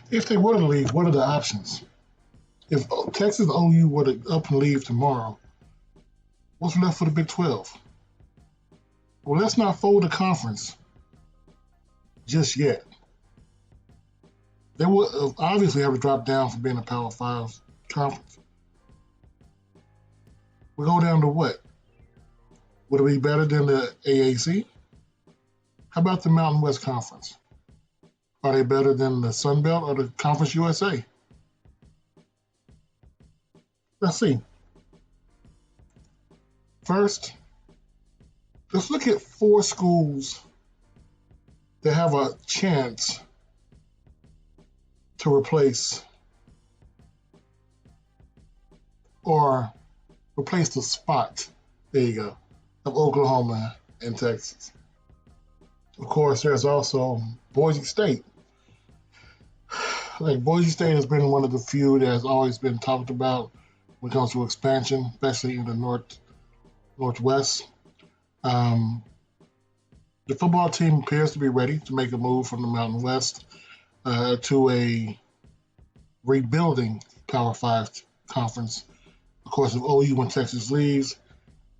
If they were to leave, what are the options? If Texas OU were to up and leave tomorrow, what's left for the Big 12? Well, let's not fold the conference just yet. They will obviously have to drop down from being a Power Five conference. We go down to what? Would it be better than the AAC? How about the Mountain West Conference? Are they better than the Sun Belt or the Conference USA? Let's see. First, let's look at four schools that have a chance to replace or replace the spot. There you go. Of Oklahoma and Texas. Of course, there's also Boise State. Like Boise State has been one of the few that has always been talked about when it comes to expansion, especially in the northwest. Um, the football team appears to be ready to make a move from the Mountain West to a rebuilding Power Five conference. Of course, if OU and Texas leaves,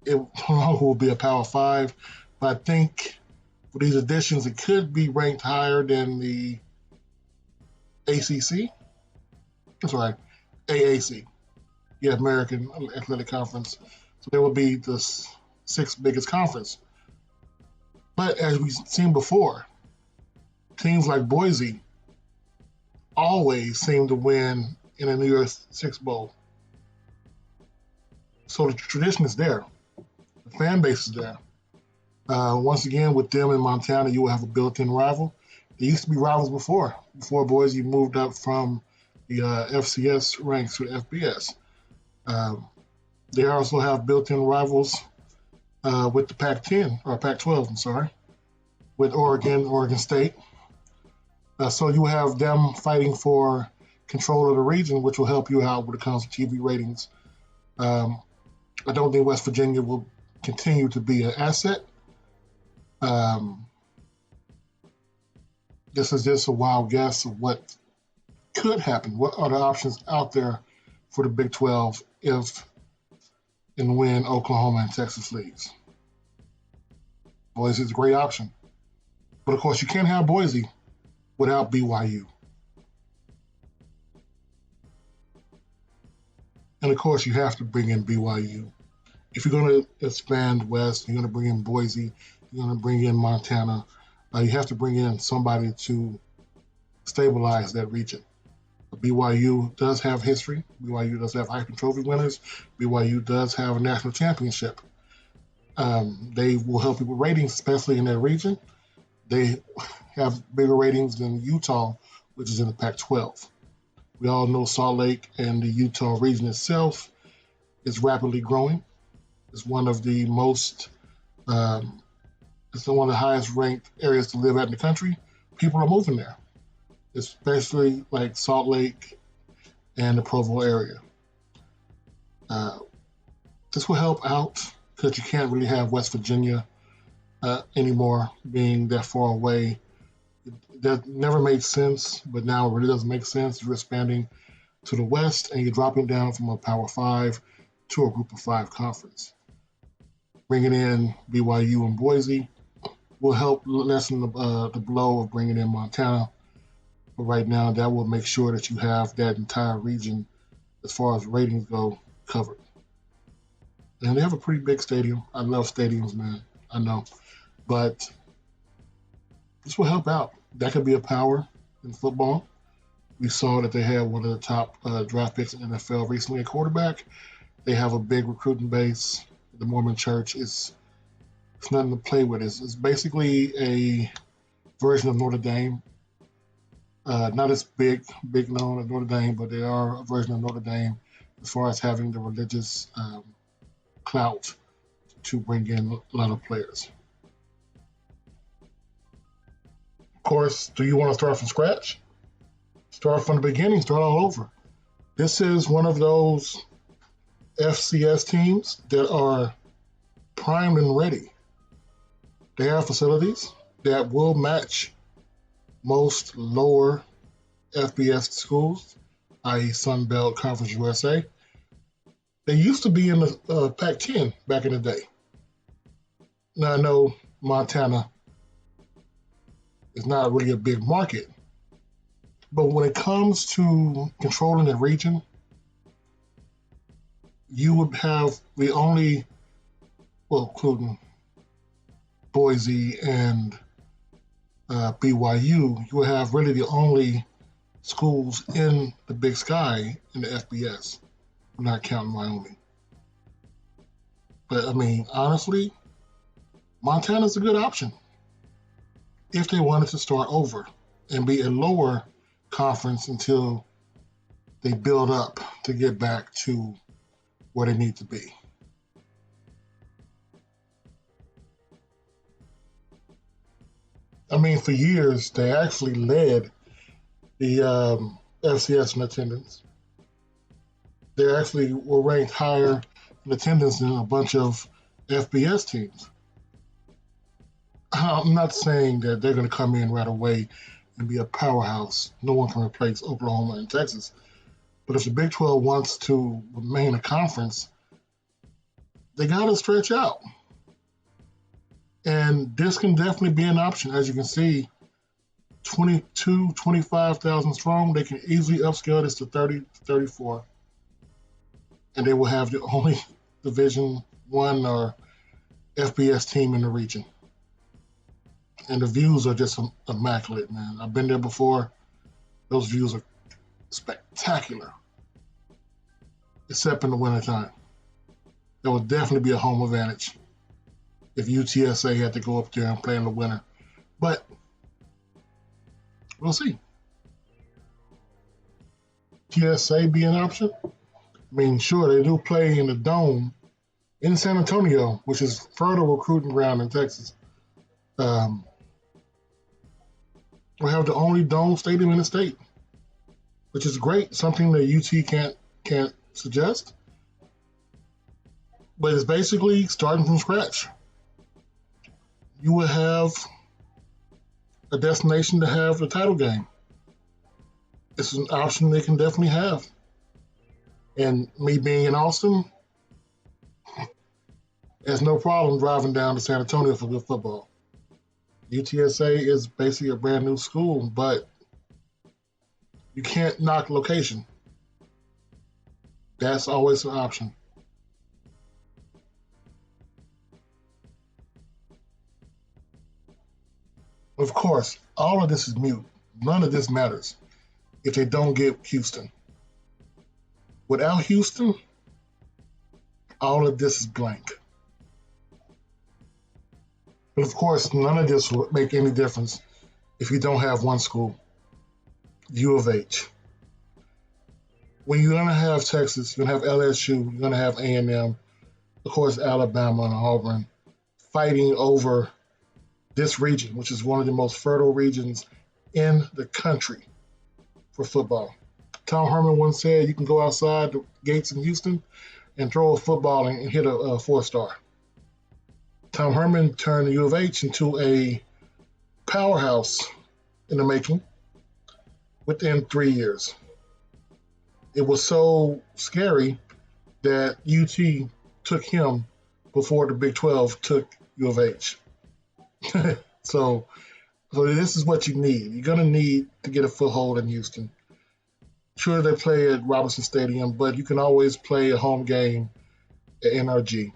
it no longer will be a Power Five. But I think for these additions, it could be ranked higher than the ACC. That's right, AAC, the American Athletic Conference. So there will be the sixth biggest conference. But as we've seen before, teams like Boise always seem to win in a New Year's Six Bowl. So the tradition is there. The fan base is there. Once again, with them in Montana, you will have a built-in rival. There used to be rivals before Boise moved up from the FCS ranks to the FBS. They also have built-in rivals with the Pac-10 or Pac-12. I'm sorry, with Oregon State. So you have them fighting for control of the region, which will help you out when it comes to TV ratings. I don't think West Virginia will continue to be an asset. This is just a wild guess of what could happen. What are the options out there for the Big 12 if and when Oklahoma and Texas leaves? Boise is a great option. But of course, you can't have Boise without BYU. And of course, you have to bring in BYU. If you're going to expand west, you're going to bring in Boise, you're going to bring in Montana, you have to bring in somebody to stabilize that region. BYU does have history. BYU does have Heisman Trophy winners. BYU does have a national championship. They will help you with ratings, especially in that region. They have bigger ratings than Utah, which is in the Pac-12. We all know Salt Lake and the Utah region itself is rapidly growing. It's one of the most, it's one of the highest ranked areas to live at in the country. People are moving there, especially like Salt Lake and the Provo area. This will help out because you can't really have West Virginia anymore being that far away. That never made sense, but now it really doesn't make sense. You're expanding to the west and you're dropping down from a Power 5 to a Group of 5 conference. Bringing in BYU and Boise will help lessen the blow of bringing in Montana. But right now, that will make sure that you have that entire region, as far as ratings go, covered. And they have a pretty big stadium. I love stadiums, man. I know. But this will help out. That could be a power in football. We saw that they had one of the top draft picks in the NFL recently at quarterback. They have a big recruiting base. The Mormon Church is it's nothing to play with. It's basically a version of Notre Dame. Not as big known as Notre Dame, but they are a version of Notre Dame as far as having the religious clout to bring in a lot of players. Of course, do you want to start from scratch? Start from the beginning, start all over. This is one of those FCS teams that are primed and ready. They have facilities that will match most lower FBS schools, i.e. Sun Belt Conference USA. They used to be in the Pac-10 back in the day. Now I know Montana is not really a big market, but when it comes to controlling the region, you would have the only, well, including Boise and BYU, you would have really the only schools in the Big Sky in the FBS. I'm not counting Wyoming. But I mean, honestly, Montana's a good option if they wanted to start over and be a lower conference until they build up to get back to where they need to be. I mean, for years, they actually led the FCS in attendance. They actually were ranked higher in attendance than a bunch of FBS teams. I'm not saying that they're going to come in right away and be a powerhouse. No one can replace Oklahoma and Texas. But if the Big 12 wants to remain a conference, they got to stretch out. And this can definitely be an option. As you can see, 25,000 strong. They can easily upscale this to 30 to 34. And they will have the only Division One or FBS team in the region. And the views are just immaculate, man. I've been there before. Those views are spectacular, except in the wintertime. There will definitely be a home advantage if UTSA had to go up there and play in the winter. But we'll see. UTSA be an option? I mean, sure, they do play in the Dome in San Antonio, which is fertile recruiting ground in Texas. We have the only Dome stadium in the state, which is great, something that UT can't suggest. But it's basically starting from scratch. You will have a destination to have the title game. It's an option they can definitely have. And me being in Austin, there's no problem driving down to San Antonio for good football. UTSA is basically a brand new school, but you can't knock location. That's always an option. Of course, all of this is mute. None of this matters if they don't get Houston. Without Houston, all of this is blank. But of course, none of this will make any difference if you don't have one school, U of H. When you're going to have Texas, you're going to have LSU, you're going to have A&M, of course, Alabama and Auburn fighting over this region, which is one of the most fertile regions in the country for football. Tom Herman once said you can go outside the gates in Houston and throw a football and hit a four-star. Tom Herman turned the U of H into a powerhouse in the making within 3 years. It was so scary that UT took him before the Big 12 took U of H. so this is what you need. You're going to need to get a foothold in Houston. Sure, they play at Robinson Stadium, but you can always play a home game at NRG.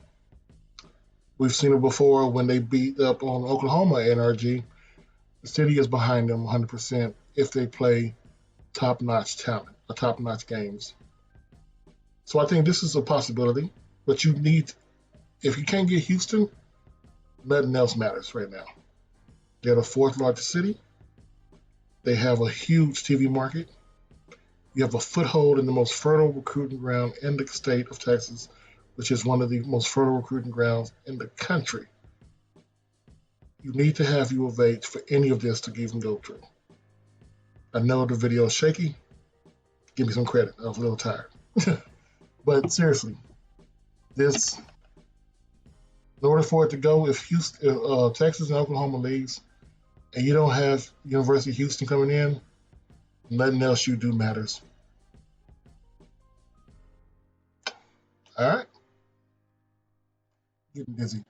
We've seen it before when they beat up on Oklahoma at NRG. The city is behind them 100% if they play top-notch talent or top-notch games. So I think this is a possibility, but you need, if you can't get Houston, nothing else matters right now. They're the fourth largest city. They have a huge TV market. You have a foothold in the most fertile recruiting ground in the state of Texas, which is one of the most fertile recruiting grounds in the country. You need to have U of H for any of this to even go through. I know the video is shaky. Give me some credit. I was a little tired. But seriously, this, in order for it to go, if Texas and Oklahoma leaves, and you don't have University of Houston coming in, Nothing else you do matters. All right, getting busy.